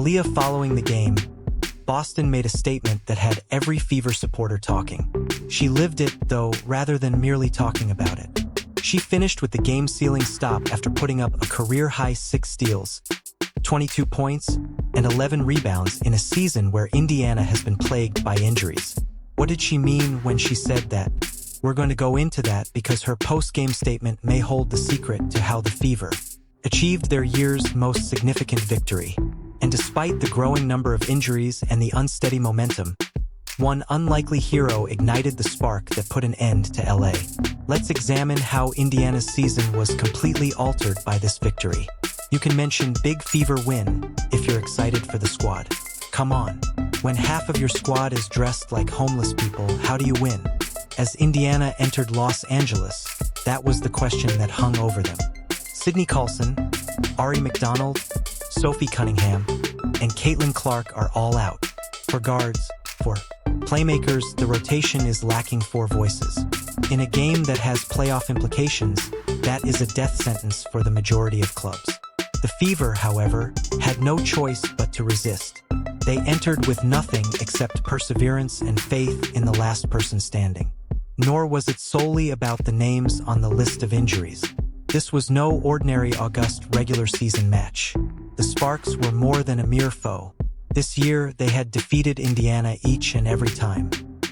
Aliyah following the game, Boston made a statement that had every Fever supporter talking. She lived it, though, rather than merely talking about it. She finished with the game-sealing stop after putting up a career-high 6 steals, 22 points, and 11 rebounds in a season where Indiana has been plagued by injuries. What did she mean when she said that? We're going to go into that because her post-game statement may hold the secret to how the Fever achieved their year's most significant victory. And despite the growing number of injuries and the unsteady momentum, one unlikely hero ignited the spark that put an end to LA. Let's examine how Indiana's season was completely altered by this victory. You can mention Big Fever win if you're excited for the squad. Come on. When half of your squad is dressed like homeless people, how do you win? As Indiana entered Los Angeles, that was the question that hung over them. Sydney Colson, Ari McDonald, Sophie Cunningham, and Caitlin Clark are all out. For guards, for playmakers, the rotation is lacking 4 voices. In a game that has playoff implications, that is a death sentence for the majority of clubs. The Fever, however, had no choice but to resist. They entered with nothing except perseverance and faith in the last person standing. Nor was it solely about the names on the list of injuries. This was no ordinary August regular season match. The Sparks were more than a mere foe. This year, they had defeated Indiana each and every time.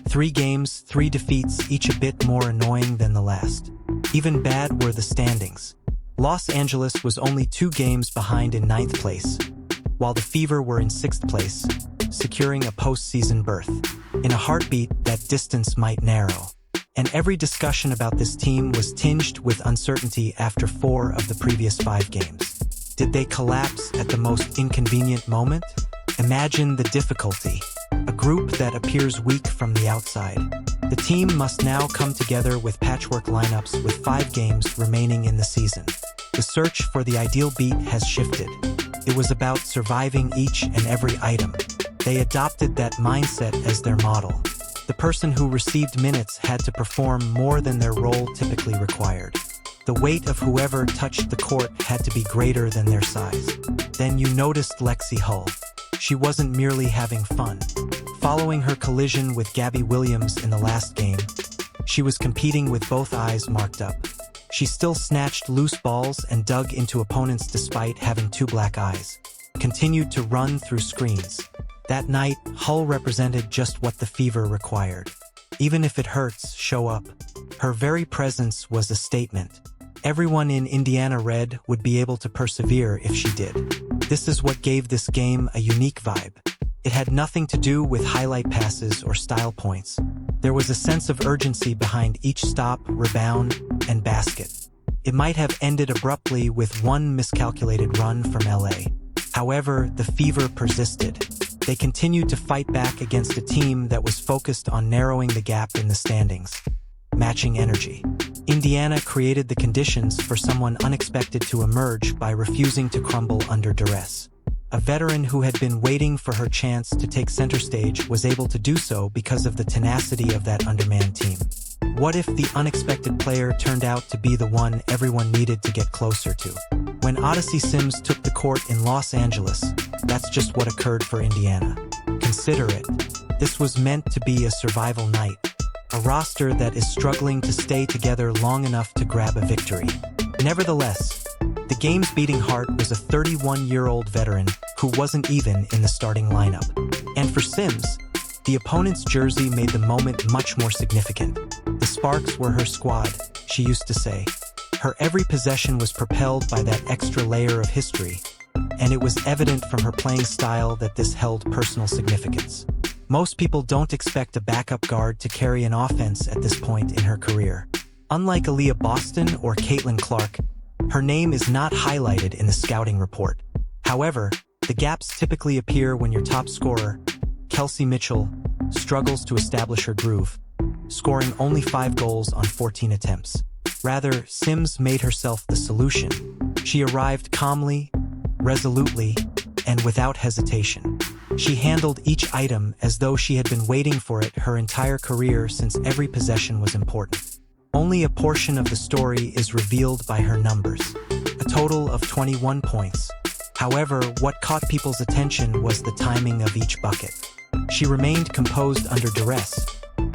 3 games, 3 defeats, each a bit more annoying than the last. Even bad were the standings. Los Angeles was only 2 games behind in 9th place, while the Fever were in 6th place, securing a postseason berth. In a heartbeat, that distance might narrow. And every discussion about this team was tinged with uncertainty after 4 of the previous 5 games. Did they collapse at the most inconvenient moment? Imagine the difficulty. A group that appears weak from the outside. The team must now come together with patchwork lineups with 5 games remaining in the season. The search for the ideal beat has shifted. It was about surviving each and every item. They adopted that mindset as their model. The person who received minutes had to perform more than their role typically required. The weight of whoever touched the court had to be greater than their size. Then you noticed Lexi Hull. She wasn't merely having fun. Following her collision with Gabby Williams in the last game, she was competing with both eyes marked up. She still snatched loose balls and dug into opponents despite having 2 black eyes. Continued to run through screens. That night, Hull represented just what the Fever required. Even if it hurts, show up. Her very presence was a statement. Everyone in Indiana Red would be able to persevere if she did. This is what gave this game a unique vibe. It had nothing to do with highlight passes or style points. There was a sense of urgency behind each stop, rebound, and basket. It might have ended abruptly with one miscalculated run from LA. However, the Fever persisted. They continued to fight back against a team that was focused on narrowing the gap in the standings. Matching energy. Indiana created the conditions for someone unexpected to emerge by refusing to crumble under duress. A veteran who had been waiting for her chance to take center stage was able to do so because of the tenacity of that undermanned team. What if the unexpected player turned out to be the one everyone needed to get closer to? When Odyssey Sims took the court in Los Angeles, that's just what occurred for Indiana. Consider it. This was meant to be a survival night. A roster that is struggling to stay together long enough to grab a victory. Nevertheless, the game's beating heart was a 31-year-old veteran who wasn't even in the starting lineup. And for Sims, the opponent's jersey made the moment much more significant. The Sparks were her squad, she used to say. Her every possession was propelled by that extra layer of history, and it was evident from her playing style that this held personal significance. Most people don't expect a backup guard to carry an offense at this point in her career. Unlike Aliyah Boston or Caitlin Clark, her name is not highlighted in the scouting report. However, the gaps typically appear when your top scorer, Kelsey Mitchell, struggles to establish her groove, scoring only 5 goals on 14 attempts. Rather, Sims made herself the solution. She arrived calmly, resolutely, and without hesitation. She handled each item as though she had been waiting for it her entire career, since every possession was important. Only a portion of the story is revealed by her numbers. A total of 21 points, However, what caught people's attention was the timing of each bucket. She remained composed under duress,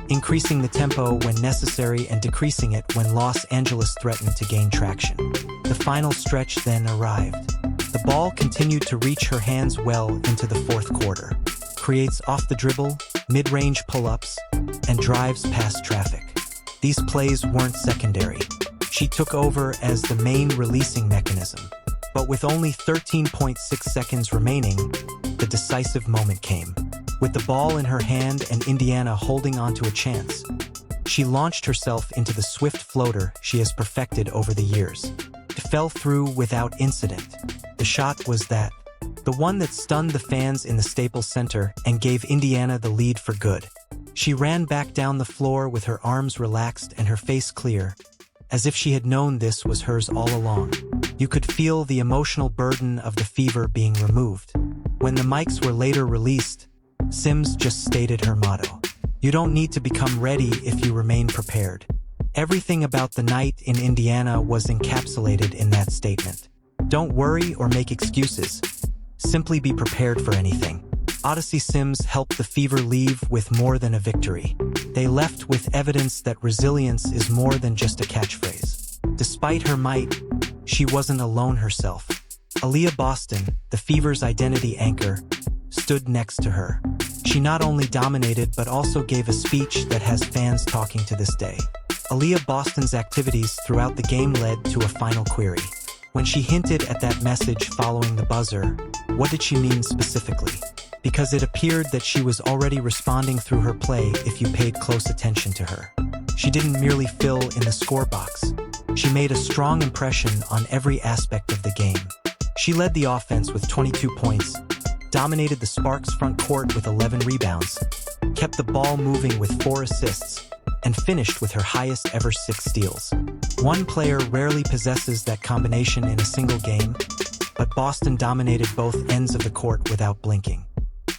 increasing the tempo when necessary and decreasing it when Los Angeles threatened to gain traction. The final stretch then arrived. The ball continued to reach her hands well into the fourth quarter, creates off-the-dribble, mid-range pull-ups, and drives past traffic. These plays weren't secondary. She took over as the main releasing mechanism. But with only 13.6 seconds remaining, the decisive moment came. With the ball in her hand and Indiana holding on to a chance, she launched herself into the swift floater she has perfected over the years. It fell through without incident. The shot was the one that stunned the fans in the Staples Center and gave Indiana the lead for good. She ran back down the floor with her arms relaxed and her face clear, as if she had known this was hers all along. You could feel the emotional burden of the fever being removed. When the mics were later released, Sims just stated her motto: "You don't need to become ready if you remain prepared." Everything about the night in Indiana was encapsulated in that statement. Don't worry or make excuses. Simply be prepared for anything. Odyssey Sims helped the Fever leave with more than a victory. They left with evidence that resilience is more than just a catchphrase. Despite her might, she wasn't alone herself. Aliyah Boston, the Fever's identity anchor, stood next to her. She not only dominated but also gave a speech that has fans talking to this day. Aliyah Boston's activities throughout the game led to a final query. When she hinted at that message following the buzzer, what did she mean specifically? Because it appeared that she was already responding through her play if you paid close attention to her. She didn't merely fill in the score box. She made a strong impression on every aspect of the game. She led the offense with 22 points, dominated the Sparks front court with 11 rebounds, kept the ball moving with 4 assists, and finished with her highest ever 6 steals. One player rarely possesses that combination in a single game, but Boston dominated both ends of the court without blinking.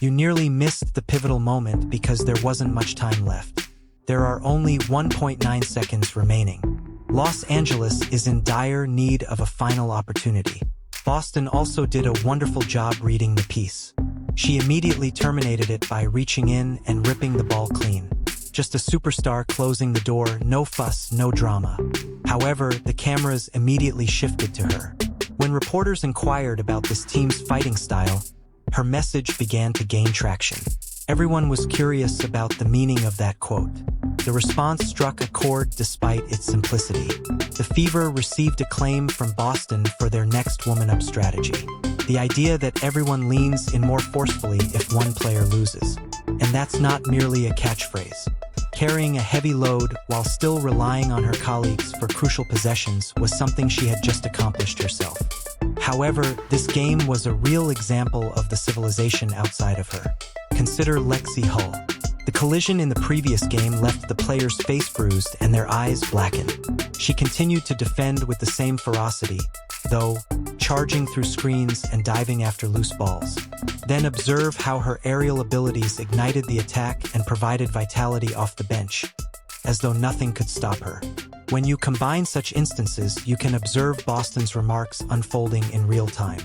You nearly missed the pivotal moment because there wasn't much time left. There are only 1.9 seconds remaining. Los Angeles is in dire need of a final opportunity. Boston also did a wonderful job reading the piece. She immediately terminated it by reaching in and ripping the ball clean. Just a superstar closing the door, no fuss, no drama. However, the cameras immediately shifted to her. When reporters inquired about this team's fighting style, her message began to gain traction. Everyone was curious about the meaning of that quote. The response struck a chord despite its simplicity. The Fever received acclaim from Boston for their next woman-up strategy. The idea that everyone leans in more forcefully if one player loses. And that's not merely a catchphrase. Carrying a heavy load while still relying on her colleagues for crucial possessions was something she had just accomplished herself. However, this game was a real example of the civilization outside of her. Consider Lexi Hull. The collision in the previous game left the player's face bruised and their eyes blackened. She continued to defend with the same ferocity, though, charging through screens and diving after loose balls. Then observe how her aerial abilities ignited the attack and provided vitality off the bench, as though nothing could stop her. When you combine such instances, you can observe Boston's remarks unfolding in real time.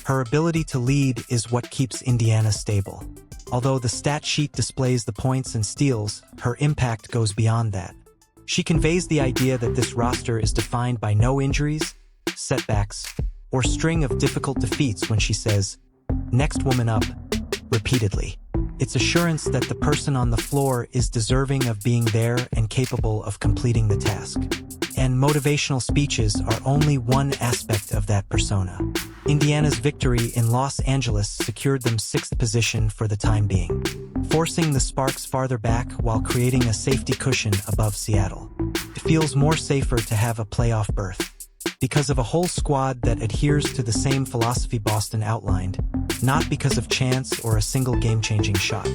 Her ability to lead is what keeps Indiana stable. Although the stat sheet displays the points and steals, her impact goes beyond that. She conveys the idea that this roster is defined by no injuries, setbacks, or string of difficult defeats when she says, "Next woman up," repeatedly. It's assurance that the person on the floor is deserving of being there and capable of completing the task. And motivational speeches are only one aspect of that persona. Indiana's victory in Los Angeles secured them 6th position for the time being, forcing the Sparks farther back while creating a safety cushion above Seattle. It feels more safer to have a playoff berth, because of a whole squad that adheres to the same philosophy Boston outlined, not because of chance or a single game-changing shot.